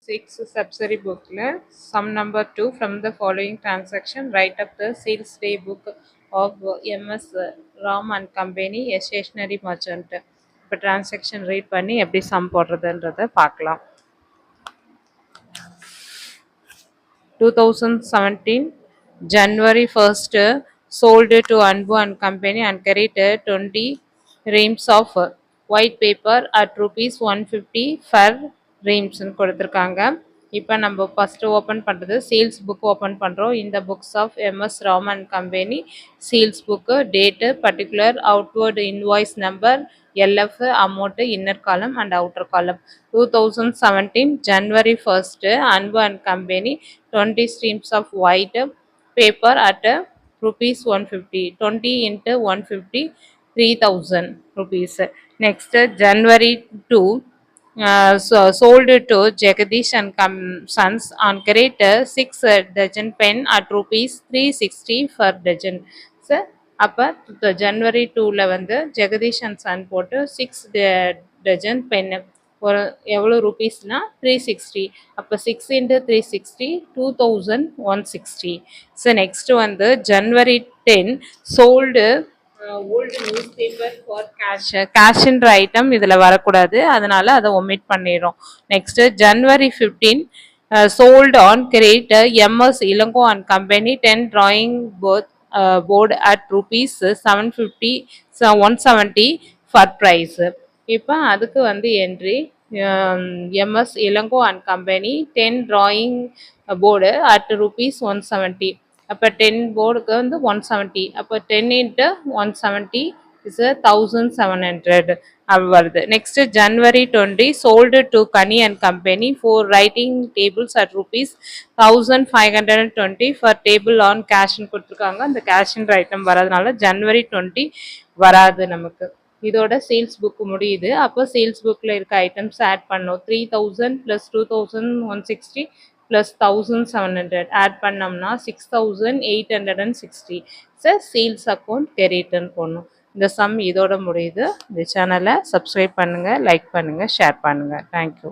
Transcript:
6 subsidiary bookல sum number 2 from the following transaction write up the sales day book of MS Ram and Company a stationery merchant. இப்போ transaction read பண்ணி எப்படி sum போடுறதுன்றதை பார்க்கலாம். 2017 January 1st sold to Anbu and Company and carried 20 reams of white paper at rupees 150 per reams கொடுத்திருக்காங்க. இப்போ நம்ம first open பண்றது sales book open பண்றோம். இந்த books of MS Raman company sales book date particular outward invoice number LF amount inner column and outer column 2017 January 1st Anbu and Company 20 streams of white paper at rupees 150 20 into 150 3000 rupees. Next January 2 sold to Jagadish and Sons on crate 6 dozen pen at rupees 360 per dozen. So, அப்போ ஜனவரி 2ல் வந்து Jagadish and son போட்டு 6 dozen pen ஒரு எவ்வளோ ருபீஸ்னா 360. அப்போ 6 into 360 2160. So next வந்து January 10 sold old newspaper for கேஷ்ன்ற item இதில் வரக்கூடாது, அதனால அதை ஒமிட் பண்ணிடுறோம். Next January 15 sold on crate MS Ilango and Company 10 drawing board at rupees 750 170 for price. இப்போ அதுக்கு வந்து entry MS Ilango and Company 10 drawing board at rupees 170. அப்போ 10 போர்டுக்கு வந்து 170. அப்போ 10 into 170 is 1700 வருது. Next January 20 sold to Kani and Company for writing tables at rupees 1520 for table on cash கொடுத்துருக்காங்க. அந்த கேஷ்ன்ற ஐட்டம் வரதுனால ஜனவரி 20 வராது நமக்கு. இதோட சேல்ஸ் புக் முடியுது. அப்போ சேல்ஸ் புக்கில் இருக்க ஐட்டம்ஸ் ஆட் பண்ணோம். 3000 + 2160 + 1700 ஆட் பண்ணோம்னா 6860. சேல்ஸ் அக்கௌண்ட் கிரெடிட்னு போடணும். இந்த சம் இதோட முடியுது. இந்த சேனலை சப்ஸ்கிரைப் பண்ணுங்கள், லைக் பண்ணுங்கள், ஷேர் பண்ணுங்கள். தேங்க்யூ.